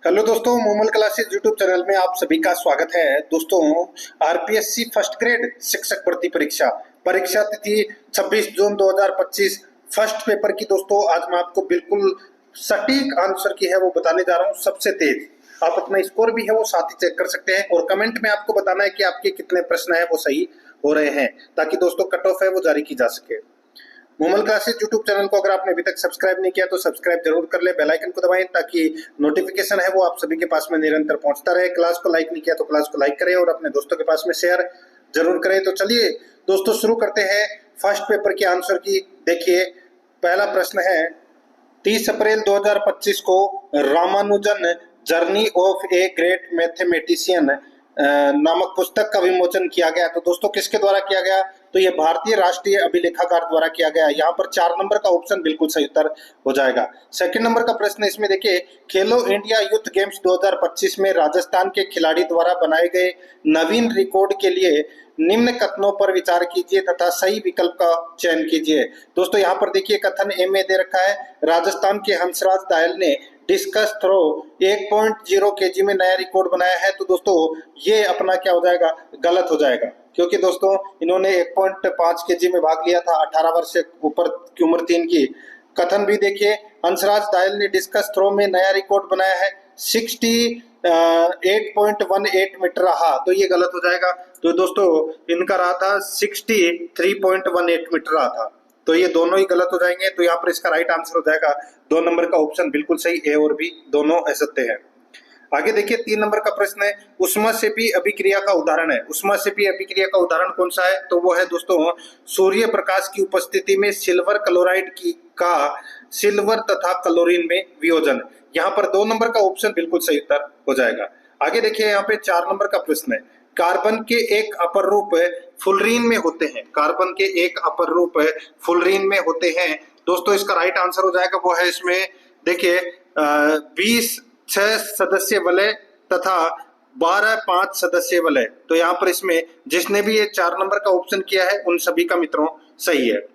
Hello दोस्तों, Momal classes YouTube channel में आप सभी का स्वागत है। दोस्तों, आरपीएससी फर्स्ट ग्रेड शिक्षक भर्ती परीक्षा परीक्षा तिथि 26 जून 2025 फर्स्ट पेपर की दोस्तों आज मैं आपको बिल्कुल सटीक आंसर की है वो बताने जा रहा हूँ। सबसे तेज आप अपना स्कोर भी है वो साथ ही चेक कर सकते हैं और कमेंट में आपको बताना है कि आपके कितने प्रश्न है वो सही हो रहे हैं, ताकि दोस्तों कट ऑफ है वो जारी की जा सके। मोमल क्लासेस यूट्यूब चैनल को अगर आपने अभी तक सब्सक्राइब नहीं किया तो सब्सक्राइब जरूर कर ले, बेल आइकन को दबाएं ताकि नोटिफिकेशन है वो आप सभी के पास में निरंतर पहुंचता रहे। क्लास को लाइक नहीं किया तो क्लास को लाइक करें और अपने दोस्तों के पास में शेयर जरूर करें। तो चलिए दोस्तों शुरू करते हैं फर्स्ट पेपर के आंसर की। देखिए पहला प्रश्न है, 30 अप्रैल 2025 को Ramanujan journey of a great mathematician नामक पुस्तक का विमोचन किया गया। तो दोस्तों किसके द्वारा किया गया? तो ये भारतीय राष्ट्रीय अभिलेखागार द्वारा किया गया। यहाँ पर 4 नंबर का ऑप्शन बिल्कुल सही उत्तर हो जाएगा। सेकंड नंबर का प्रश्न इसमें देखिए, खेलो इंडिया यूथ गेम्स 2025 में राजस्थान के खिलाड़ी द्वारा बनाए गए नवीन रिकॉर्ड के लिए निम्न कथनों पर विचार कीजिए तथा सही विकल्प का चयन कीजिए। दोस्तों यहाँ पर देखिए कथन ए में दे रखा है, राजस्थान के हंसराज दायल ने डिस्कस थ्रो 1.0 केजी में नया रिकॉर्ड बनाया है। तो दोस्तों ये अपना क्या हो जाएगा? गलत हो जाएगा, क्योंकि दोस्तों इन्होंने 1.5 केजी में भाग लिया था 18 वर्ष से ऊपर की उम्र 3 की। कथन भी देखिए, हंसराज दायल ने डिस्कस थ्रो में नया रिकॉर्ड बनाया है, 68.18 मीटर रहा। तो ये गलत हो जाएगा। तो दोस्तों इनका रहा था 63.18 मीटर रहा था। तो ये दोनों ही गलत हो जाएंगे। तो यहाँ पर इसका राइट आंसर हो जाएगा 2 नंबर का ऑप्शन बिल्कुल सही, ए और बी दोनों असत्य है। आगे देखिए 3 नंबर का प्रश्न है, उष्माक्षेपी अभिक्रिया का उदाहरण है। उष्माक्षेपी अभिक्रिया का उदाहरण कौन सा है? तो वो है दोस्तों सूर्य प्रकाश की उपस्थिति में सिल्वर क्लोराइड की का सिल्वर तथा क्लोरीन में वियोजन। यहाँ पर 2 नंबर का ऑप्शन बिल्कुल सही उत्तर हो जाएगा। आगे देखिए यहाँ पे 4 नंबर का प्रश्न है, कार्बन के एक अपर रूप फुलरीन में होते हैं। कार्बन के एक अपर रूप फुलरीन में होते हैं। दोस्तों इसका राइट आंसर हो जाएगा वो है इसमें देखिए 20 6 सदस्य वलय तथा 12 5 सदस्य वलय। तो यहाँ पर इसमें जिसने भी ये 4 नंबर का ऑप्शन किया है उन सभी का मित्रों सही है।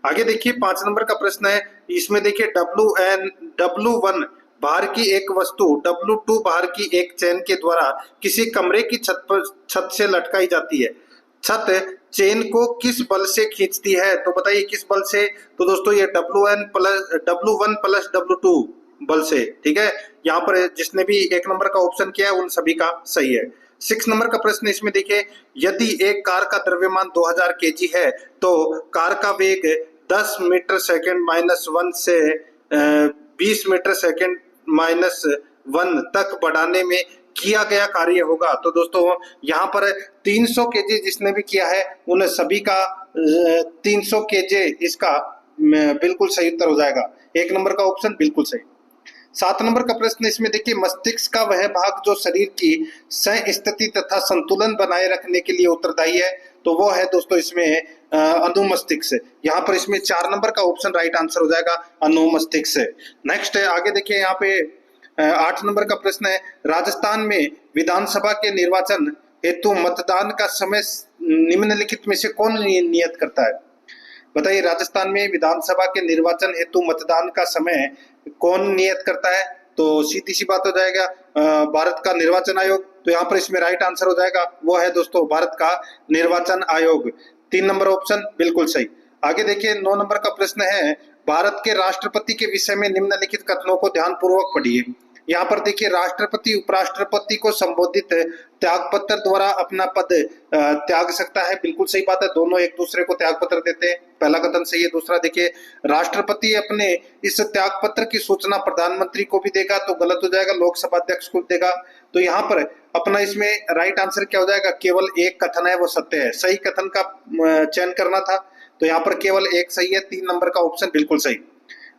आगे देखिए 5 नंबर का प्रश्न है, इसमें देखिए W1 बाहर की एक वस्तु W2 बाहर की एक चेन के द्वारा किसी कमरे की छत से लटकाई जाती है। छत चेन को किस बल से खींचती है? तो बताइए किस बल से? तो दोस्तों ये W1 प्लस W2 बल से। ठीक है, यहाँ पर जिसने भी 1 नंबर का ऑप्शन किया है उन सभी का सही है। 6 नंबर का प्रश्न इसमें देखिए, यदि एक कार का द्रव्यमान 2000 केजी है तो कार का वेग 10 मीटर सेकंड -1 से 20 मीटर सेकंड -1 तक बढ़ाने में किया गया कार्य होगा। तो दोस्तों यहाँ पर 300 केजी जिसने भी किया है उन सभी का 300 केजी इसका बिल्कुल सही उत्तर हो जाएगा। 1 नंबर का ऑप्शन बिल्कुल सही। 7 नंबर का प्रश्न इसमें देखिए, मस्तिष्क का वह भाग जो शरीर की सह स्थिति तथा संतुलन बनाए रखने के लिए उत्तरदायी है। तो वो है दोस्तों इसमें अनुमस्तिष्क। यहाँ पर इसमें 4 नंबर का ऑप्शन राइट आंसर हो जाएगा अनुमस्तिष्क। नेक्स्ट है आगे देखिए यहाँ पे 8 नंबर का प्रश्न है, राजस्थान में विधानसभा के निर्वाचन हेतु मतदान का समय निम्नलिखित में से कौन नियत करता है? बताइए राजस्थान में विधानसभा के निर्वाचन हेतु मतदान का समय कौन नियत करता है? तो सीधी सी बात हो जाएगा भारत का निर्वाचन आयोग। तो यहाँ पर इसमें राइट आंसर हो जाएगा वो है दोस्तों भारत का निर्वाचन आयोग। 3 नंबर ऑप्शन बिल्कुल सही। आगे देखिए 9 नंबर का प्रश्न है, भारत के राष्ट्रपति के विषय में निम्नलिखित कथनों को ध्यानपूर्वक पढ़िए। यहाँ पर देखिए राष्ट्रपति उपराष्ट्रपति को संबोधित त्यागपत्र द्वारा अपना पद त्याग सकता है। बिल्कुल सही बात है, दोनों एक दूसरे को त्यागपत्र देते हैं। पहला कथन सही है। दूसरा देखिए, राष्ट्रपति अपने इस त्यागपत्र की सूचना प्रधानमंत्री को भी देगा। तो गलत हो जाएगा, लोकसभा अध्यक्ष को देगा। तो यहाँ पर अपना इसमें राइट आंसर क्या हो जाएगा? केवल एक कथन है वो सत्य है। सही कथन का चयन करना था, तो यहाँ पर केवल एक सही है। 3 नंबर का ऑप्शन बिल्कुल सही।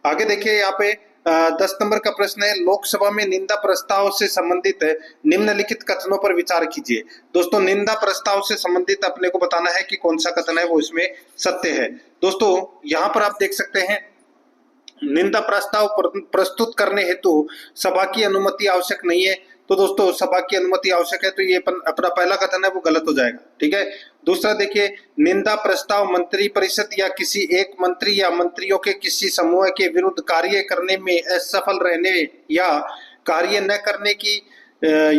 आगे देखिए यहाँ पे 10 नंबर का प्रश्न है, लोकसभा में निंदा प्रस्ताव से संबंधित निम्नलिखित कथनों पर विचार कीजिए। दोस्तों निंदा प्रस्ताव से संबंधित अपने को बताना है कि कौन सा कथन है वो इसमें सत्य है। दोस्तों यहाँ पर आप देख सकते हैं, निंदा प्रस्ताव प्रस्तुत करने हेतु सभा की अनुमति आवश्यक नहीं है। तो दोस्तों सभा की अनुमति आवश्यक है, तो ये अपना पहला कथन है वो गलत हो जाएगा। ठीक है, दूसरा देखिए, निंदा प्रस्ताव मंत्री परिषद या किसी एक मंत्री या मंत्रियों के किसी समूह के विरुद्ध कार्य करने में असफल रहने या कार्य न करने की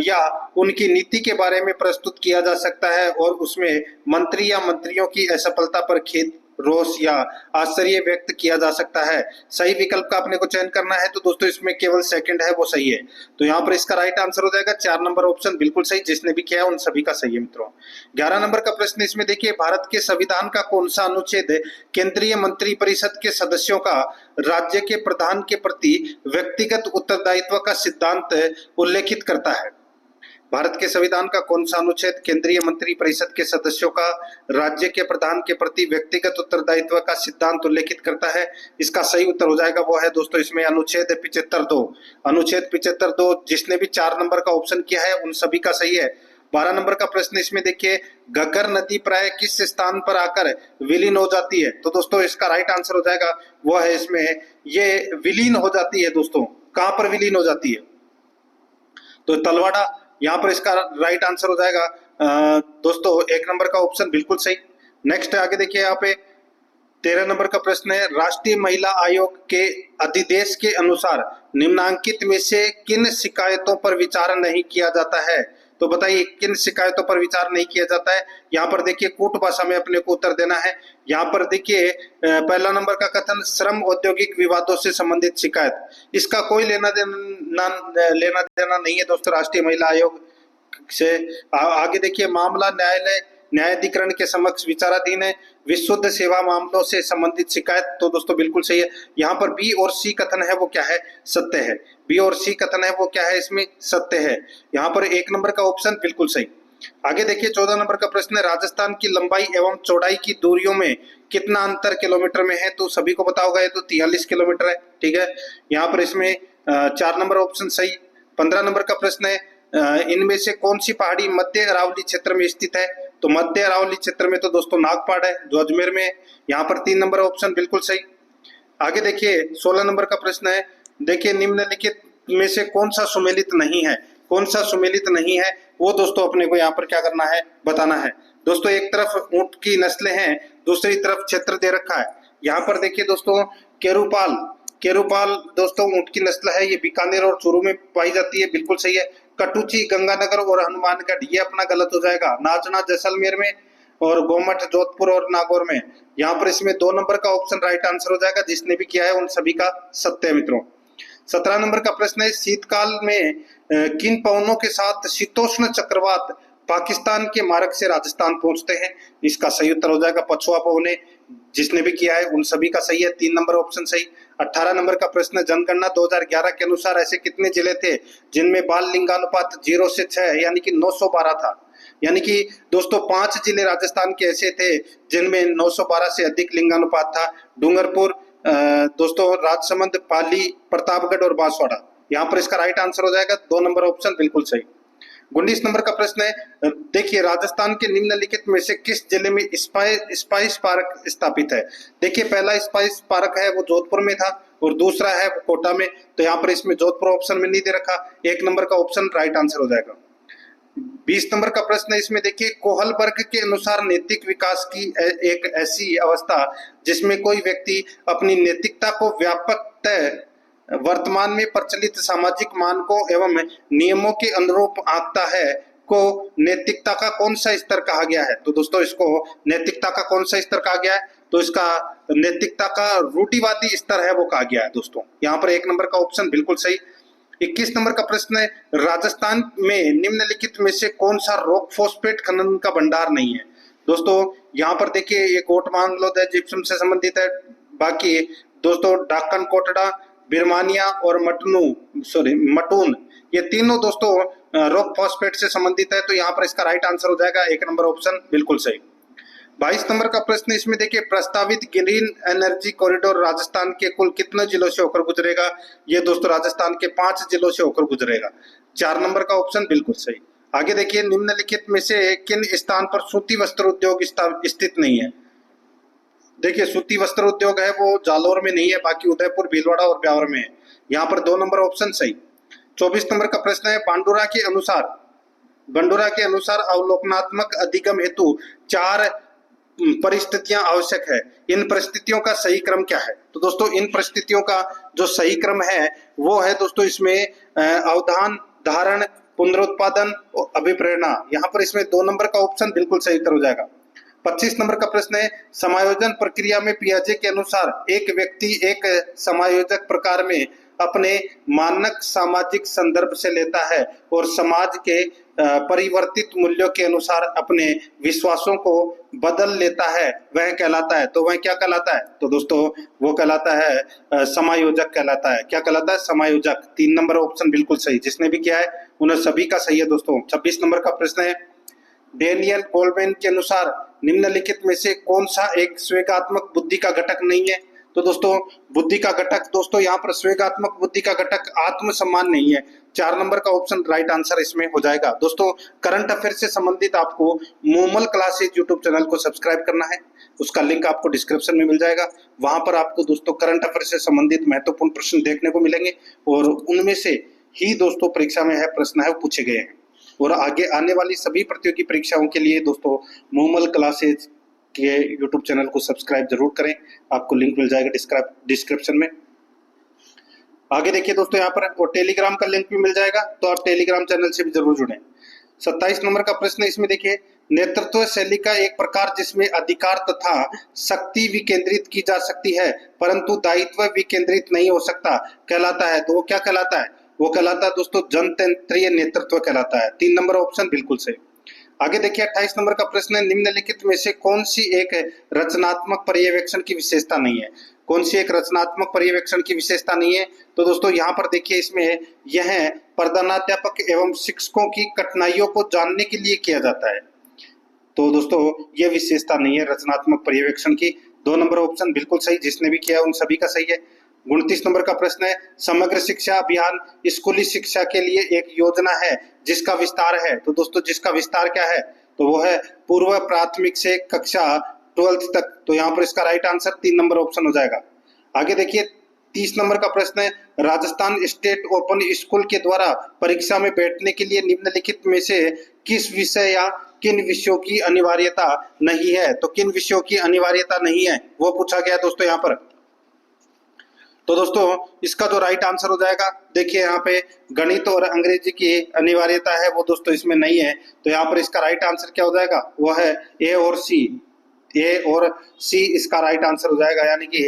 या उनकी नीति के बारे में प्रस्तुत किया जा सकता है और उसमें मंत्री या मंत्रियों की असफलता पर खेद, रोष या आश्चर्य व्यक्त किया जा सकता है। सही विकल्प का अपने को चयन करना है, तो दोस्तों इसमें केवल सेकंड है वो सही है। तो यहाँ पर इसका राइट आंसर हो जाएगा 4 नंबर ऑप्शन बिल्कुल सही। जिसने भी किया है उन सभी का सही है मित्रों। 11 नंबर का प्रश्न इसमें देखिए, भारत के संविधान का कौन सा अनुच्छेद केंद्रीय मंत्री परिषद के सदस्यों का राज्य के प्रधान के प्रति व्यक्तिगत उत्तरदायित्व का सिद्धांत उल्लेखित करता है? भारत के संविधान का कौन सा अनुच्छेद केंद्रीय मंत्री परिषद के सदस्यों का राज्य के प्रधान के प्रति व्यक्तिगत उत्तरदायित्व का सिद्धांत उल्लेखित करता है? इसका सही उत्तर हो जाएगा वो है दोस्तों इसमें अनुच्छेद 75(2). अनुच्छेद 75(2) जिसने भी 4 नंबर का ऑप्शन किया है उन सभी का सही है। 12 नंबर का प्रश्न इसमें देखिए, घग्गर नदी प्राय किस स्थान पर आकर विलीन हो जाती है? तो दोस्तों इसका राइट आंसर हो जाएगा वो है इसमें, ये विलीन हो जाती है दोस्तों। कहां पर विलीन हो जाती है? तो तलवाड़ा, यहाँ पर इसका राइट आंसर हो जाएगा दोस्तों 1 नंबर का ऑप्शन बिल्कुल सही। नेक्स्ट आगे देखिए, यहाँ पे 13 नंबर का प्रश्न है, राष्ट्रीय महिला आयोग के अधिदेश के अनुसार निम्नांकित में से किन शिकायतों पर विचार नहीं किया जाता है? तो बताइए किन शिकायतों पर विचार नहीं किया जाता है? यहाँ पर देखिए कूट भाषा में अपने को उत्तर देना है। यहाँ पर देखिए पहला नंबर का कथन, श्रम औद्योगिक विवादों से संबंधित शिकायत, इसका कोई लेना देना नहीं है दोस्तों राष्ट्रीय महिला आयोग से। आगे देखिए, मामला न्यायालय न्यायाधिकरण के समक्ष विचाराधीन है। विशुद्ध सेवा मामलों से संबंधित शिकायत, तो दोस्तों बिल्कुल सही है। यहाँ पर बी और सी कथन है वो क्या है? सत्य है। बी और सी कथन है वो क्या है? इसमें सत्य है। यहाँ पर 1 नंबर का ऑप्शन बिल्कुल सही। आगे देखिए 14 नंबर का प्रश्न है, राजस्थान की लंबाई एवं चौड़ाई की दूरियों में कितना अंतर किलोमीटर में है? तो सभी को पता होगा ये तो 43 किलोमीटर है। ठीक है, यहाँ पर इसमें 4 नंबर ऑप्शन सही। 15 नंबर का प्रश्न है, इनमें से कौन सी पहाड़ी मध्य अरावली क्षेत्र में स्थित है? तो मध्य अरावली क्षेत्र में तो दोस्तों नागपाड़ है जो अजमेर में है। यहाँ पर 3 नंबर ऑप्शन बिल्कुल सही। आगे देखिए 16 नंबर का प्रश्न है, देखिए निम्नलिखित में से कौन सा सुमेलित नहीं है? कौन सा सुमेलित नहीं है वो दोस्तों अपने को यहाँ पर क्या करना है? बताना है। दोस्तों एक तरफ ऊंट की नस्लें हैं, दूसरी तरफ क्षेत्र दे रखा है। यहाँ पर देखिए दोस्तों केरूपाल दोस्तों ऊंट की नस्ल है, ये बीकानेर और चूरू में पाई जाती है, बिल्कुल सही है। कटुची गंगानगर और हनुमानगढ़ ये अपना गलत हो जाएगा। नाचना जैसलमेर में और गोमठ जोधपुर और नागौर में। यहाँ पर इसमें 2 नंबर का ऑप्शन राइट आंसर हो जाएगा। जिसने भी किया है उन सभी का सत्य है मित्रों। 17 नंबर का प्रश्न है, शीतकाल में किन पवनों के साथ शीतोष्ण चक्रवात पाकिस्तान के मार्ग से राजस्थान पहुंचते हैं? इसका सही उत्तर हो जाएगा पछुआ पवने। जिसने भी किया है उन सभी का सही है, 3 नंबर ऑप्शन सही। 18 नंबर का प्रश्न, जनगणना 2011 के अनुसार ऐसे कितने जिले थे जिनमें बाल लिंगानुपात 0 से 6 यानी कि 912 था? यानी कि दोस्तों 5 जिले राजस्थान के ऐसे थे जिनमें 912 से अधिक लिंगानुपात था। डूंगरपुर, दोस्तों राजसमंद, पाली, प्रतापगढ़ और बांसवाड़ा। यहाँ पर इसका राइट आंसर हो जाएगा 2 नंबर ऑप्शन बिल्कुल सही। 19 नंबर का प्रश्न है, देखिए राजस्थान के निम्नलिखित में से किस जिले में स्पाइस पार्क स्थापित है? देखिए पहला स्पाइस पार्क है वो जोधपुर में था और दूसरा है वो कोटा में। तो यहाँ पर इसमें जोधपुर ऑप्शन में नहीं दे रखा, 1 नंबर का ऑप्शन राइट आंसर हो जाएगा। 20 नंबर का प्रश्न है, इसमें देखिए कोहलबर्ग के अनुसार नैतिक विकास की एक ऐसी अवस्था जिसमें कोई व्यक्ति अपनी नैतिकता को व्यापक वर्तमान में प्रचलित सामाजिक मानकों एवं नियमों के अनुरूप आंकता है को नैतिकता का कौन सा स्तर कहा गया है? तो दोस्तों इसको नैतिकता का कौन सा स्तर कहा गया है? तो इसका नैतिकता का रूढ़िवादी स्तर है वो कहा गया है दोस्तों। यहाँ पर 1 नंबर का ऑप्शन बिल्कुल सही। 21 नंबर का प्रश्न है, राजस्थान में निम्नलिखित में से कौन सा रॉक फॉस्फेट खनन का भंडार नहीं है? दोस्तों यहाँ पर देखिए ये कोट मांगलोद है, जिप्सम से संबंधित है। बाकी दोस्तों डाकन कोटड़ा, बिरमानिया और मटून ये तीनों दोस्तों रॉक फॉस्फेट से संबंधित है। तो यहाँ पर इसका राइट आंसर हो जाएगा 1 नंबर ऑप्शन बिल्कुल सही। 22 नंबर का प्रश्न, इसमें देखिए प्रस्तावित ग्रीन एनर्जी कॉरिडोर राजस्थान के कुल कितने जिलों से होकर गुजरेगा? ये दोस्तों राजस्थान के 5 जिलों से होकर गुजरेगा, 4 नंबर का ऑप्शन बिल्कुल सही। आगे देखिए निम्नलिखित में से किन स्थान पर सूती वस्त्र उद्योग स्थित नहीं है? देखिए सूती वस्त्र उद्योग है वो जालौर में नहीं है, बाकी उदयपुर, भीलवाड़ा और ब्यावर में है। यहाँ पर 2 नंबर ऑप्शन सही। 24 नंबर का प्रश्न है, बांडुरा के अनुसार अवलोकनात्मक अधिगम हेतु 4 परिस्थितियां आवश्यक है। इन परिस्थितियों का सही क्रम क्या है? तो दोस्तों इन परिस्थितियों का जो सही क्रम है वो है दोस्तों इसमें अवधान, धारण, पुनरुत्पादन और अभिप्रेरणा। यहाँ पर इसमें 2 नंबर का ऑप्शन बिल्कुल सही उत्तर हो जाएगा। 25 नंबर का प्रश्न है, समायोजन प्रक्रिया में पियाजे के अनुसार एक व्यक्ति एक समायोजक प्रकार में अपने मानक सामाजिक संदर्भ से लेता है और समाज के परिवर्तित मूल्यों के अनुसार अपने विश्वासों को बदल लेता है, वह कहलाता है। तो वह क्या कहलाता है? तो दोस्तों वो कहलाता है समायोजक कहलाता है। क्या कहलाता है? समायोजक। 3 नंबर ऑप्शन बिल्कुल सही, जिसने भी किया है उन्हें सभी का सही है दोस्तों। 26 नंबर का प्रश्न है, डेनियल गोल्डमैन के अनुसार निम्नलिखित में से कौन सा एक स्वेगात्मक बुद्धि का घटक नहीं है? तो दोस्तों बुद्धि का घटक, दोस्तों यहाँ पर स्वेगात्मक बुद्धि का घटक आत्मसम्मान नहीं है। 4 नंबर का ऑप्शन राइट आंसर इसमें हो जाएगा। दोस्तों करंट अफेयर से संबंधित आपको मोमल क्लासेज यूट्यूब चैनल को सब्सक्राइब करना है, उसका लिंक आपको डिस्क्रिप्शन में मिल जाएगा। वहां पर आपको दोस्तों करंट अफेयर से संबंधित महत्वपूर्ण प्रश्न देखने को मिलेंगे और उनमें से ही दोस्तों परीक्षा में है प्रश्न है वो पूछे गए हैं। और आगे आने वाली सभी प्रतियोगी परीक्षाओं के लिए दोस्तों मोमल क्लासेज के यूट्यूब चैनल को सब्सक्राइब जरूर करें, आपको लिंक मिल जाएगा डिस्क्रिप्शन में। आगे देखिए दोस्तों यहाँ पर और टेलीग्राम का लिंक भी मिल जाएगा, तो आप टेलीग्राम चैनल से भी जरूर जुड़ें। 27 नंबर का प्रश्न है, इसमें देखिए नेतृत्व शैली का एक प्रकार जिसमें अधिकार तथा शक्ति विकेंद्रित की जा सकती है परंतु दायित्व विकेंद्रित नहीं हो सकता कहलाता है। तो वो क्या कहलाता है? वो कहलाता है दोस्तों जनतंत्रीय नेतृत्व कहलाता है। 3 नंबर ऑप्शन बिल्कुल सही। आगे देखिए 28 नंबर का प्रश्न है, निम्नलिखित में से कौन सी एक रचनात्मक पर्यवेक्षण की विशेषता नहीं है? कौन सी एक रचनात्मक पर्यवेक्षण की विशेषता नहीं है? तो दोस्तों यहाँ पर देखिए इसमें यह प्रधानाध्यापक एवं शिक्षकों की कठिनाइयों को जानने के लिए किया जाता है। तो दोस्तों ये विशेषता नहीं है रचनात्मक पर्यवेक्षण की। 2 नंबर ऑप्शन बिल्कुल सही, जिसने भी किया उन सभी का सही है। 29 नंबर का प्रश्न है, समग्र शिक्षा अभियान स्कूली शिक्षा के लिए एक योजना है जिसका विस्तार है। तो दोस्तों जिसका विस्तार क्या है? तो वो है पूर्व प्राथमिक से कक्षा 12th तक। तो यहाँ पर इसका राइट आंसर 3 नंबर ऑप्शन हो जाएगा। आगे देखिए 30 नंबर का प्रश्न है, राजस्थान स्टेट ओपन स्कूल के द्वारा परीक्षा में बैठने के लिए निम्नलिखित में से किस विषय या किन विषयों की अनिवार्यता नहीं है? तो किन विषयों की अनिवार्यता नहीं है वो पूछा गया दोस्तों यहाँ पर। तो दोस्तों इसका जो राइट आंसर हो जाएगा, देखिए यहाँ पे गणित और अंग्रेजी की अनिवार्यता है वो दोस्तों इसमें नहीं है। तो यहाँ पर इसका राइट आंसर क्या हो जाएगा? वो है ए और सी। ए और सी इसका राइट आंसर हो जाएगा, यानी कि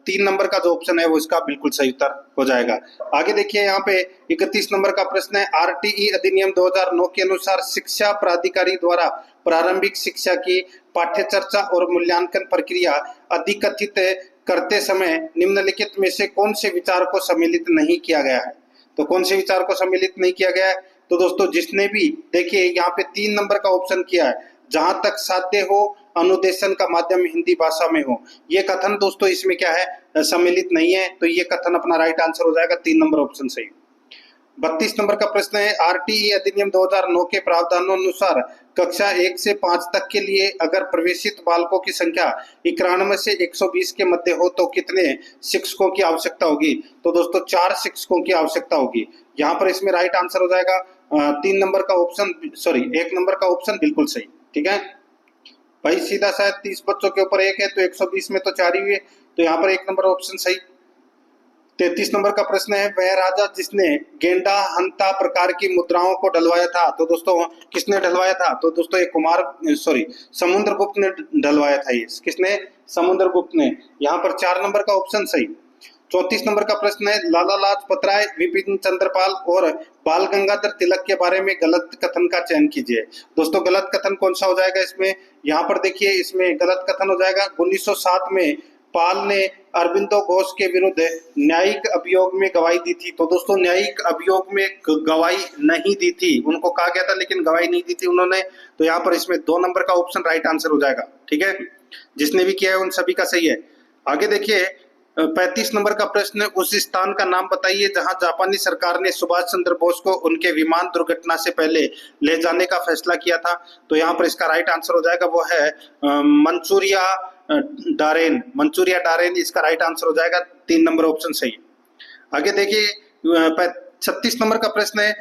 3 नंबर का जो ऑप्शन है वो इसका बिल्कुल सही उत्तर हो जाएगा। आगे देखिए यहाँ पे 31 नंबर का प्रश्न है, आरटीई अधिनियम 2009 के अनुसार शिक्षा प्राधिकारी द्वारा प्रारंभिक शिक्षा की पाठ्य चर्चा और मूल्यांकन प्रक्रिया अधिकथित करते समय निम्नलिखित में से कौन से विचार को सम्मिलित नहीं किया गया है? तो कौन से विचार को सम्मिलित नहीं किया गया है? तो दोस्तों जिसने भी देखिए यहाँ पे 3 नंबर का ऑप्शन किया है, जहां तक साध्य हो अनुदेशन का माध्यम हिंदी भाषा में हो, ये कथन दोस्तों इसमें क्या है? सम्मिलित नहीं है। तो ये कथन अपना राइट आंसर हो जाएगा, 3 नंबर ऑप्शन सही। 32 नंबर का प्रश्न है, आरटीई अधिनियम 2009 के प्रावधानों अनुसार कक्षा 1 से 5 तक के लिए अगर प्रवेशित बालकों की संख्या 91 से 120 के मध्य हो तो कितने शिक्षकों की आवश्यकता होगी? तो दोस्तों 4 शिक्षकों की आवश्यकता होगी। यहाँ पर इसमें राइट आंसर हो जाएगा 3 नंबर का ऑप्शन, सॉरी 1 नंबर का ऑप्शन बिल्कुल सही। ठीक है भाई, सीधा शायद 30 बच्चों के ऊपर 1 है तो 120 में तो 4 ही हुए, तो यहाँ पर 1 नंबर ऑप्शन सही। 33 नंबर का प्रश्न है, वह राजा जिसने गेंडा हंता प्रकार की मुद्राओं को डलवाया था। तो दोस्तों किसने डलवाया था? तो दोस्तों ये समुद्रगुप्त ने डलवाया था। ये किसने? समुद्रगुप्त ने। यहाँ पर 4 नंबर का ऑप्शन सही। 34 नंबर का प्रश्न है, लाला लाजपत राय, विपिन चंद्रपाल और बाल गंगाधर तिलक के बारे में गलत कथन का चयन कीजिए। दोस्तों गलत कथन कौन सा हो जाएगा इसमें? यहाँ पर देखिए इसमें गलत कथन हो जाएगा 1907 में पाल ने अरबिंदो घोष के विरुद्ध न्यायिक अभियोग में गवाही दी थी। तो दोस्तों न्यायिक अभियोग में गवाही नहीं दी थी, उनको कहा गया था लेकिन गवाही नहीं दी थी उन्होंने। तो यहाँ पर इसमें 2 नंबर का ऑप्शन राइट आंसर हो जाएगा। ठीक है, जिसने भी किया है उन सभी का सही है। आगे देखिए 35 नंबर का प्रश्न है, उस स्थान का नाम बताइए जहां जापानी सरकार ने सुभाष चंद्र बोस को उनके विमान दुर्घटना से पहले ले जाने का फैसला किया था। तो यहाँ पर इसका राइट आंसर हो जाएगा, वो है मंचूरिया डारेन। मंचूरिया डारेन इसका राइट आंसर हो जाएगा, 3 नंबर ऑप्शन सही। आगे देखिए 36 नंबर का प्रश्न है,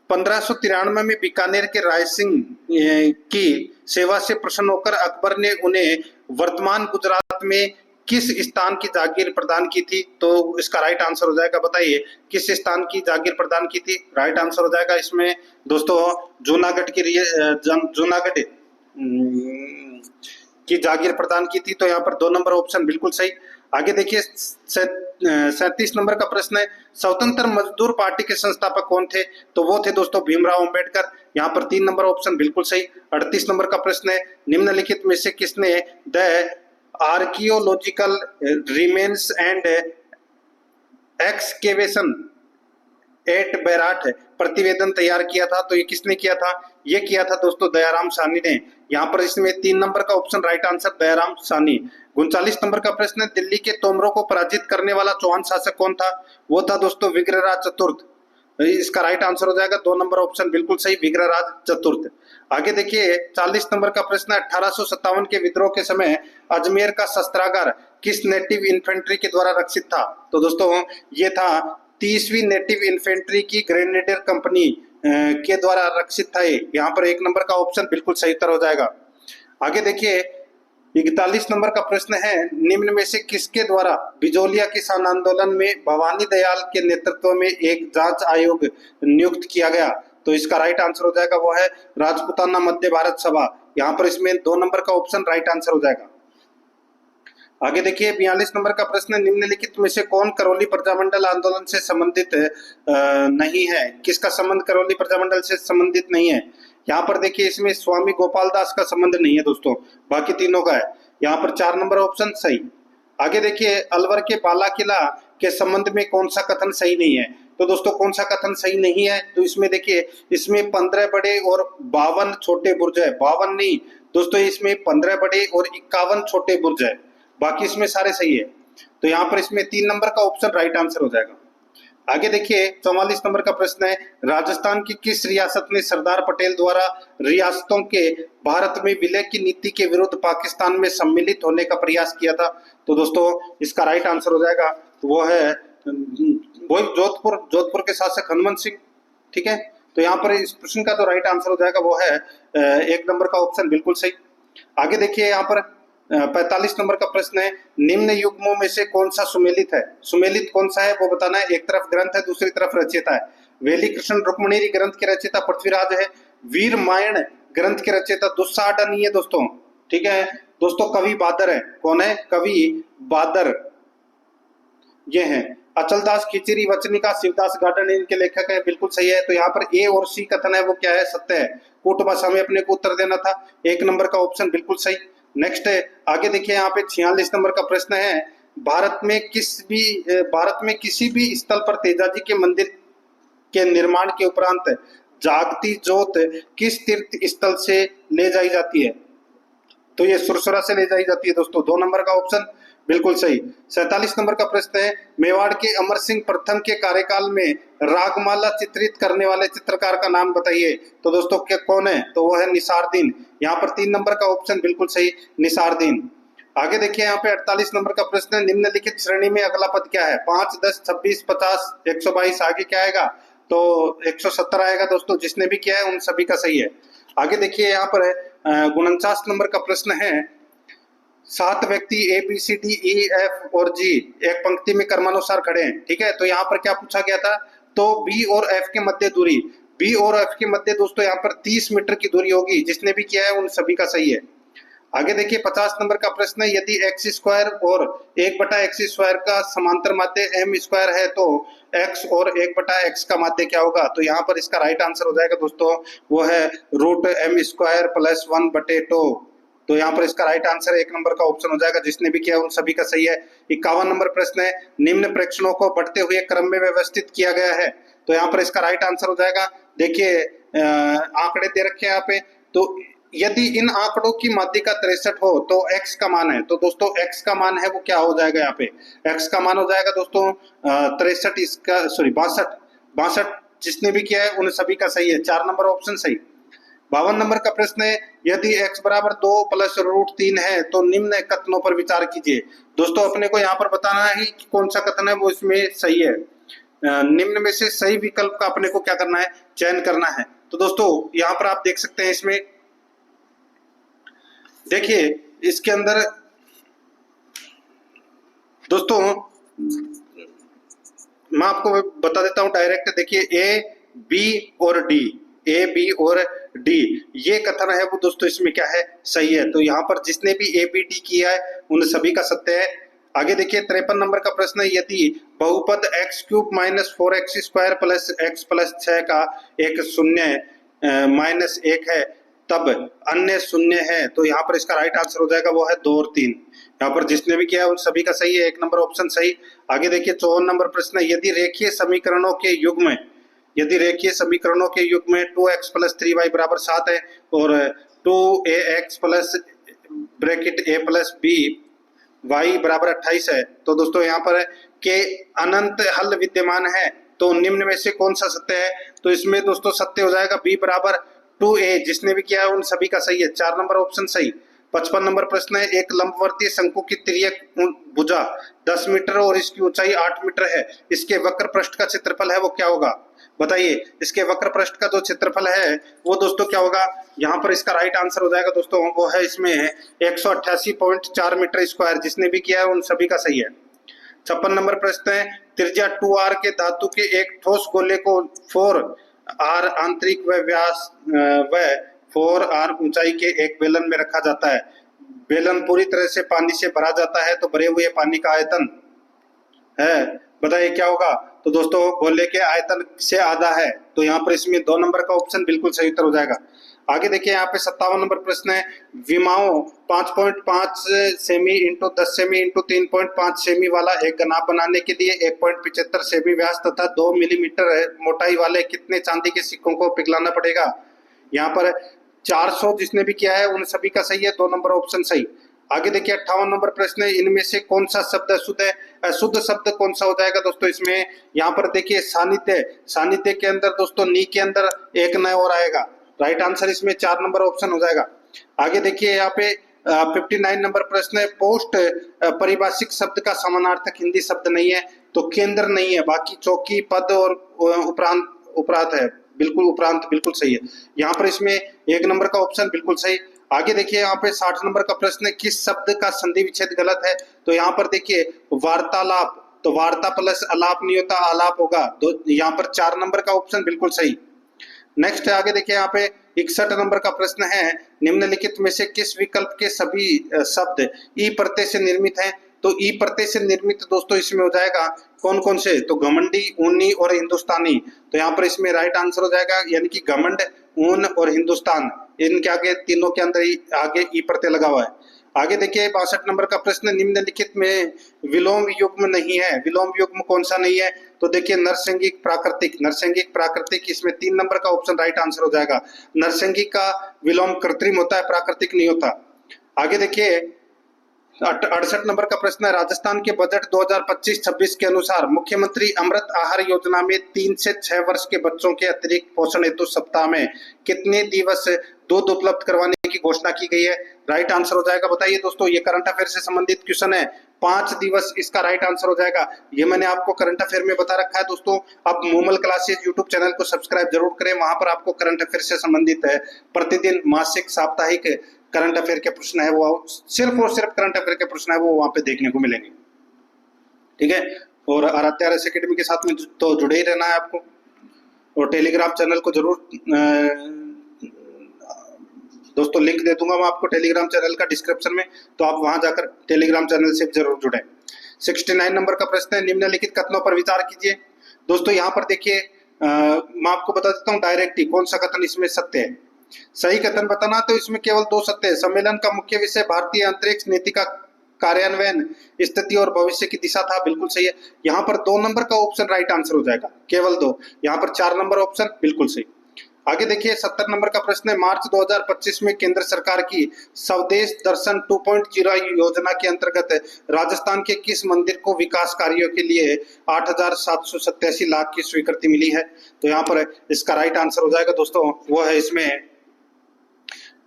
1593 में बीकानेर के राय सिंह की सेवा से प्रसन्न होकर अकबर ने उन्हें वर्तमान गुजरात में किस स्थान की जागीर प्रदान की थी? तो इसका राइट आंसर हो जाएगा, बताइए किस स्थान की जागीर प्रदान की थी? राइट आंसर हो जाएगा इसमें दोस्तों जूनागढ़ जूनागढ़ की जागीर प्रदान की थी। तो यहाँ पर 2 नंबर ऑप्शन बिल्कुल सही। आगे देखिए 37 नंबर का प्रश्न है, स्वतंत्र मजदूर पार्टी के संस्थापक कौन थे? तो वो थे दोस्तों भीमराव अंबेडकर। यहाँ पर 3 नंबर ऑप्शन बिल्कुल सही। 38 नंबर का प्रश्न है, निम्नलिखित में से किसने the archaeological remains and excavation at Bairat प्रतिवेदन तैयार किया था? तो ये किसने किया था? ये किया था दोस्तों दयाराम साहनी ने। यहाँ पर इसमें 3 नंबर का option right answer Dayaram Sahni. 39 number का प्रश्न है, दिल्ली के तोमरों को पराजित करने वाला चौहान शासक कौन था? वो था दोस्तों विग्रहराज चतुर्थ। इसका राइट आंसर हो जाएगा 2 नंबर ऑप्शन बिल्कुल सही, विग्रहराज चतुर्थ। आगे देखिए 40 नंबर का प्रश्न है, 1857 के विद्रोह के समय अजमेर का शस्त्रागार किस नेटिव इन्फेंट्री के द्वारा रक्षित था? तो दोस्तों ये था 30वीं नेटिव इन्फेंट्री की ग्रेनेडियर कंपनी के द्वारा रक्षित था। यहाँ पर 1 नंबर का ऑप्शन बिल्कुल सही उत्तर हो जाएगा। आगे देखिए 41 नंबर का प्रश्न है, निम्न में से किसके द्वारा बिजोलिया किसान आंदोलन में भवानी दयाल के नेतृत्व में एक जांच आयोग नियुक्त किया गया? तो इसका राइट आंसर हो जाएगा वो है राजपूताना मध्य भारत सभा। यहाँ पर इसमें 2 नंबर का ऑप्शन राइट आंसर हो जाएगा। आगे देखिए 42 नंबर का प्रश्न, निम्नलिखित में से कौन करौली प्रजामंडल आंदोलन से संबंधित नहीं है? किसका संबंध करौली प्रजामंडल से संबंधित नहीं है? यहाँ पर देखिए इसमें स्वामी गोपाल दास का संबंध नहीं है दोस्तों, बाकी तीनों का है। यहाँ पर 4 नंबर ऑप्शन सही। आगे देखिए अलवर के बाला किला के संबंध में कौन सा कथन सही नहीं है? तो दोस्तों कौन सा कथन सही नहीं है? तो इसमें देखिए इसमें 15 बड़े और 52 छोटे बुर्ज है। 52 नहीं दोस्तों, इसमें 15 बड़े और 51 छोटे बुर्ज है, बाकी इसमें सारे सही है। तो यहाँ पर इसमें 3 नंबर का ऑप्शन राइट आंसर हो जाएगा। आगे देखिए 44 नंबर का प्रश्न है, राजस्थान की किस रियासत ने सरदार पटेल द्वारा रियासतों के भारत में विलय की नीति के विरुद्ध पाकिस्तान में सम्मिलित होने का प्रयास किया था? तो दोस्तों इसका राइट आंसर हो जाएगा वो है जोधपुर के शासक हनुमंत सिंह। ठीक है, तो यहाँ पर इस प्रश्न का जो राइट आंसर हो जाएगा वो है 1 नंबर का ऑप्शन बिल्कुल सही। आगे देखिए यहाँ पर 45 नंबर का प्रश्न है, निम्न युग्मों में से कौन सा सुमेलित है? सुमेलित कौन सा है वो बताना है। एक तरफ ग्रंथ है, दूसरी तरफ रचयिता है। वेली कृष्ण रुक्मणी ग्रंथ के रचयिता पृथ्वीराज है। वीर मायण ग्रंथ के रचयिता दुस्साहडा नहीं है दोस्तों। ठीक है दोस्तों, कवि बादर है। कौन है? कवि बादर ये है। अचलदास खिचरी वचनिका शिवदास गार्डन इनके लेखक है, बिल्कुल सही है। तो यहाँ पर ए और सी कथन है वो क्या है? सत्य है। कूट भाषा में अपने को उत्तर देना था। 1 नंबर का ऑप्शन बिल्कुल सही। नेक्स्ट है, आगे देखिए यहाँ पे 46 नंबर का प्रश्न है, भारत में किसी भी स्थल पर तेजाजी के मंदिर के निर्माण के उपरांत जागती जोत किस तीर्थ स्थल से ले जाई जाती है? तो ये सुरसुरा से ले जाई जाती है दोस्तों। 2 नंबर का ऑप्शन बिल्कुल सही। 47 नंबर का प्रश्न है, मेवाड़ के अमर सिंह प्रथम के कार्यकाल में रागमाला चित्रित करने वाले चित्रकार का नाम बताइए। तो दोस्तों क्या कौन है? तो वो है निसारदीन। यहाँ पर 3 नंबर का ऑप्शन बिल्कुल सही, निसारदीन। आगे देखिए यहाँ पे 48 नंबर का प्रश्न है, निम्नलिखित श्रेणी में अगला पद क्या है? 5, 10, 26, 50, 122। आगे क्या आएगा? तो 170 आएगा दोस्तों। जिसने भी किया है उन सभी का सही है। आगे देखिए यहाँ पर 49 नंबर का प्रश्न है, 7 व्यक्ति A B C D E F और जी एक पंक्ति में क्रमानुसार खड़े हैं। ठीक है, तो यहाँ पर क्या पूछा गया था? तो बी और एफ के मध्य दूरी, बी और एफ के मध्य दोस्तों यहाँ पर 30 मीटर की दूरी होगी। जिसने भी किया है उन सभी का सही है। आगे देखिए 50 नंबर का प्रश्न है, यदि एक्स स्क्वायर और 1/x स्क्वायर का समांतर माध्य एम स्क्वायर है तो एक्स और 1/x का माध्य क्या होगा? तो यहाँ पर इसका राइट आंसर हो जाएगा दोस्तों वो है √m² + 1/2। तो यहाँ पर इसका राइट आंसर 1 नंबर का ऑप्शन हो जाएगा। जिसने भी किया उन सभी का सही है। 51 नंबर प्रश्न है, निम्न प्रेक्षणों को बढ़ते हुए क्रम में व्यवस्थित किया गया है। तो यहाँ पर इसका राइट आंसर हो जाएगा, देखिए आंकड़े दे रखे हैं यहाँ पे। तो यदि इन आंकड़ों की माध्यिका 63 हो तो x का मान है। तो दोस्तों x का मान है वो क्या हो जाएगा? यहाँ पे x का मान हो जाएगा दोस्तों 63, इसका सॉरी 62। जिसने भी किया है उन सभी का सही है। 4 नंबर ऑप्शन सही। 52 नंबर का प्रश्न है, यदि x = 2 + √3 है तो निम्न कथनों पर विचार कीजिए। दोस्तों अपने को यहाँ पर बताना है कि कौन सा कथन है वो इसमें सही है। निम्न में से सही विकल्प का अपने को क्या करना है, चयन करना है। तो दोस्तों यहाँ पर आप देख सकते हैं, इसमें देखिए इसके अंदर दोस्तों मैं आपको बता देता हूं डायरेक्ट। देखिए ए बी और डी, ए बी और डी ये कथन है वो दोस्तों इसमें क्या है, सही है। तो यहाँ पर जिसने भी ए बी डी किया है उन सभी का सत्य है। आगे देखिए 53 नंबर का प्रश्न है, यदि बहुपद x cube minus 4x square plus x plus 6 का एक शून्य माइनस 1 है तब अन्य शून्य है, तो यहाँ पर इसका राइट आंसर हो जाएगा वो है 2 और 3। यहाँ पर जिसने भी किया है उन सभी का सही है, 1 नंबर ऑप्शन सही। आगे देखिए 54 नंबर प्रश्न है, यदि रेखीय समीकरणों के युग्म, यदि रेखीय समीकरणों के युग्म में 2x प्लस 3y बराबर 7 है और 2ax plus bracket a plus b y बराबर 28 है, तो दोस्तों यहाँ पर के अनंत हल विद्यमान है, तो निम्न में से कौन सा सत्य है। तो इसमें दोस्तों सत्य हो जाएगा b बराबर 2a, जिसने भी किया है उन सभी का सही है, 4 नंबर ऑप्शन सही। 55 नंबर प्रश्न है, एक लंबवर्तीय शंकु की तिर्यक भुजा 10 मीटर और इसकी ऊंचाई 8 मीटर है, इसके वक्र पृष्ठ का क्षेत्रफल है वो क्या होगा, बताइए। इसके वक्र पृष्ठ का जो क्षेत्रफल है वो दोस्तों क्या होगा, यहाँ पर इसका राइट आंसर हो जाएगा दोस्तों वो है इसमें 188.4 मीटर स्क्वायर, जिसने भी किया है उन सभी का सही है। 56 नंबर प्रश्न है, त्रिज्या 2r के धातु के एक ठोस गोले को 4r आंतरिक व व्यास व 4r ऊंचाई के एक बेलन में रखा जाता है, बेलन पूरी तरह से पानी से भरा जाता है, तो भरे हुए पानी का आयतन है, बताइए क्या होगा। तो दोस्तों गोले के आयतन से आधा है, तो यहाँ पर इसमें 2 नंबर का ऑप्शन बिल्कुल सही उत्तर हो जाएगा। आगे देखिए यहाँ पे 57 नंबर प्रश्न है, विमाओं 5.5 semi into 10 semi into 3.5 semi वाला एक घनाभ बनाने के लिए 1.75 सेमी व्यास तथा 2 मिलीमीटर मोटाई वाले कितने चांदी के सिक्कों को पिघलाना पड़ेगा। यहाँ पर 400 जिसने भी किया है उन सभी का सही है, 2 नंबर ऑप्शन सही। आगे देखिए 58 नंबर प्रश्न है, इनमें से कौन सा शब्द शुद्ध है, अशुद्ध शब्द कौन सा हो जाएगा दोस्तों इसमें। यहाँ पर देखिए सानिध्य, सानिध्य के अंदर दोस्तों नी के अंदर एक न और आएगा, राइट आंसर इसमें 4 नंबर ऑप्शन हो जाएगा। आगे देखिए यहाँ पे 59 नंबर प्रश्न है, पोस्ट परिभाषिक शब्द का समानार्थक हिंदी शब्द नहीं है, तो केंद्र नहीं है, बाकी चौकी पद और उपरांत उपरांत है, बिल्कुल उपरांत बिल्कुल सही है। यहाँ पर इसमें 1 नंबर का ऑप्शन बिल्कुल सही। आगे देखिए यहाँ पे 60 नंबर का प्रश्न है, किस शब्द का संधि विच्छेद गलत है, तो यहाँ पर देखिए वार्तालाप, तो वार्ता प्लस अलाप नहीं होता आलाप होगा, तो यहाँ पर 4 नंबर का ऑप्शन बिल्कुल सही। नेक्स्ट आगे देखिए यहाँ पे 61 नंबर का प्रश्न है, निम्नलिखित में से किस विकल्प के सभी शब्द ई प्रत्यय से निर्मित हैं, तो ई प्रत्यय से निर्मित दोस्तों इसमें हो जाएगा कौन कौन से, तो घमंडी, ऊनी और हिंदुस्तानी, तो यहाँ पर इसमें राइट आंसर हो जाएगा, यानी कि घमंड, ऊन और हिंदुस्तान, इनके आगे तीनों के अंदर आगे ई प्रत्यय लगा हुआ है। आगे देखिए 62 नंबर का प्रश्न, निम्नलिखित में विलोम युग्म नहीं है, विलोम युग्म कौन सा नहीं है, तो देखिए नरसंगिक प्राकृतिक, नरसंगिक प्राकृतिक, इसमें 3 नंबर का ऑप्शन राइट आंसर हो जाएगा। नरसंगिक का विलोम कृत्रिम होता है, प्राकृतिक नहीं होता। आगे देखिए 68 नंबर का प्रश्न है, राजस्थान के बजट 2025-26 के अनुसार मुख्यमंत्री अमृत आहार योजना में 3 से 6 वर्ष के बच्चों के अतिरिक्त पोषण हेतु सप्ताह में कितने दिवस दूध उपलब्ध करवाने की घोषणा की गई है, राइट आंसर हो जाएगा, बताइए दोस्तों। ये करंट अफेयर से संबंधित क्वेश्चन है, 5 दिवस इसका राइट आंसर हो जाएगा। ये मैंने आपको करंट अफेयर में बता रखा है दोस्तों। आप मूमल क्लासेस यूट्यूब चैनल को सब्सक्राइब जरूर करें, वहां पर आपको करंट अफेयर से संबंधित है प्रतिदिन मासिक साप्ताहिक करंट अफेयर के प्रश्न है वो सिर्फ और सिर्फ करंट अफेयर के प्रश्न है वो वहां पे देखने को मिलेंगे, ठीक है। और आराध्य आरएस एकेडमी के साथ में तो जुड़े ही रहना है आपको, और टेलीग्राम चैनल को जरूर दोस्तों लिंक दे दूंगा मैं आपको टेलीग्राम चैनल का डिस्क्रिप्शन में, तो आप वहां जाकर टेलीग्राम चैनल से जरूर जुड़े। 69 नंबर का प्रश्न है, निम्नलिखित कथनों पर विचार कीजिए। दोस्तों यहाँ पर देखिए मैं आपको बता देता हूँ डायरेक्ट ही कौन सा कथन इसमें सत्य है। सही कथन बताना, तो इसमें केवल 2 सत्य है। सम्मेलन का मुख्य विषय भारतीय अंतरिक्ष नीति का कार्यान्वयन, स्थिति और भविष्य की दिशा था, बिल्कुल सही है। यहाँ पर 2 नंबर का ऑप्शन राइट आंसर हो जाएगा, केवल 2। यहाँ पर 4 नंबर ऑप्शन बिल्कुल सही। आगे देखिए 70 नंबर का प्रश्न है, मार्च 2025 में केंद्र सरकार की स्वदेश दर्शन 2.0 योजना के अंतर्गत राजस्थान के किस मंदिर को विकास कार्यों के लिए 8,787 लाख की स्वीकृति मिली है, तो यहाँ पर इसका राइट आंसर हो जाएगा दोस्तों वो है इसमें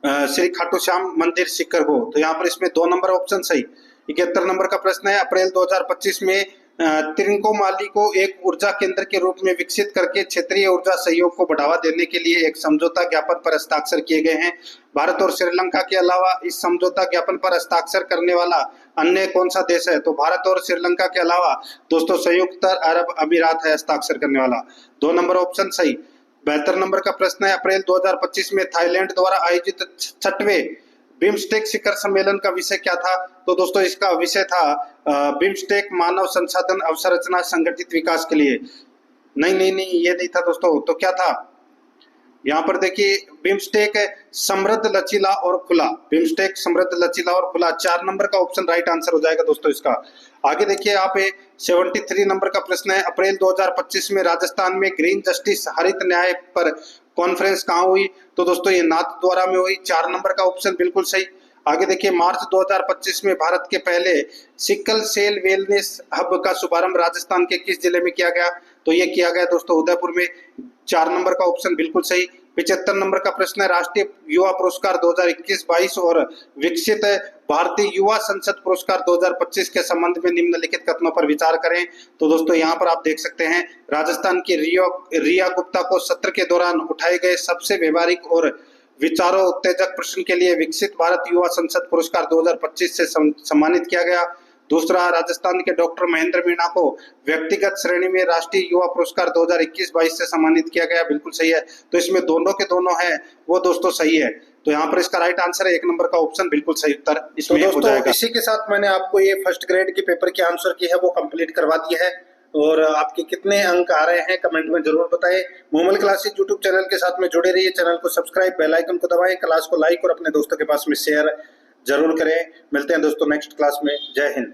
श्री खाटू श्याम मंदिर सीकर हो, तो यहाँ पर इसमें 2 नंबर ऑप्शन सही। 71 नंबर का प्रश्न है, अप्रैल 2025 में त्रिकोमाली को एक ऊर्जा केंद्र के रूप में विकसित करके क्षेत्रीय ऊर्जा सहयोग को बढ़ावा देने के लिए एक समझौता ज्ञापन पर हस्ताक्षर किए गए हैं। भारत और श्रीलंका के अलावा इस समझौता ज्ञापन पर हस्ताक्षर करने वाला अन्य कौन सा देश है? तो भारत और श्रीलंका के अलावा दोस्तों संयुक्त अरब अमीरात है हस्ताक्षर करने वाला। 2 नंबर ऑप्शन सही। 72 नंबर का प्रश्न है, अप्रैल 2025 में थाईलैंड द्वारा आयोजित 6वें बिम्स्टेक शिखर सम्मेलन का विषय क्या था? तो दोस्तों इसका विषय था बिम्स्टेक मानव संसाधन अवसंरचना संगठित विकास के लिए। नहीं, ये नहीं था दोस्तों। तो क्या था? यहाँ पर देखिए बिम्स्टेक समृद्ध लचीला और खुला। बिम्स्टेक समृद्ध लचीला और खुला 4 नंबर का ऑप्शन राइट आंसर हो जाएगा दोस्तों इसका। आगे देखिए आप 73 नंबर का प्रश्न है, अप्रैल 2025 में राजस्थान में ग्रीन जस्टिस हरित न्याय पर कॉन्फ्रेंस कहाँ हुई? तो दोस्तों ये नाथद्वारा में हुई। 4 नंबर का ऑप्शन बिल्कुल सही। आगे देखिए मार्च 2025 में भारत के पहले सिकल सेल वेलनेस हब का शुभारंभ राजस्थान के किस जिले में किया गया? तो ये किया गया दोस्तों उदयपुर में। 4 नंबर का ऑप्शन बिल्कुल सही। 75 नंबर का प्रश्न है, राष्ट्रीय युवा पुरस्कार 2021-22 और विकसित भारतीय युवा संसद पुरस्कार 2025 के संबंध में निम्नलिखित कथनों पर विचार करें। तो दोस्तों यहाँ पर आप देख सकते हैं राजस्थान की रिया गुप्ता को सत्र के दौरान उठाए गए सबसे व्यवहारिक और विचारों उत्तेजक प्रश्न के लिए विकसित भारत युवा संसद पुरस्कार 2025 से सम्मानित किया गया। दूसरा, राजस्थान के डॉक्टर महेंद्र मीणा को व्यक्तिगत श्रेणी में राष्ट्रीय युवा पुरस्कार 2021-22 से सम्मानित किया गया। बिल्कुल सही है। तो इसमें दोनों के दोनों है वो दोस्तों सही है। तो यहाँ पर इसका राइट आंसर है 1 नंबर का ऑप्शन बिल्कुल सही उत्तर इसमें हो जाएगा। इसी के साथ मैंने आपको ये फर्स्ट ग्रेड के पेपर के आंसर की है वो कंप्लीट करवा दी है। और आपके कितने अंक आ रहे हैं कमेंट में जरूर बताएं। मोमल क्लासेस यूट्यूब चैनल के साथ में जुड़े रहिए। चैनल को सब्सक्राइब, बेल आइकन को दबाएं, क्लास को लाइक और अपने दोस्तों के पास में शेयर जरूर करें। मिलते हैं दोस्तों नेक्स्ट क्लास में। जय हिंद।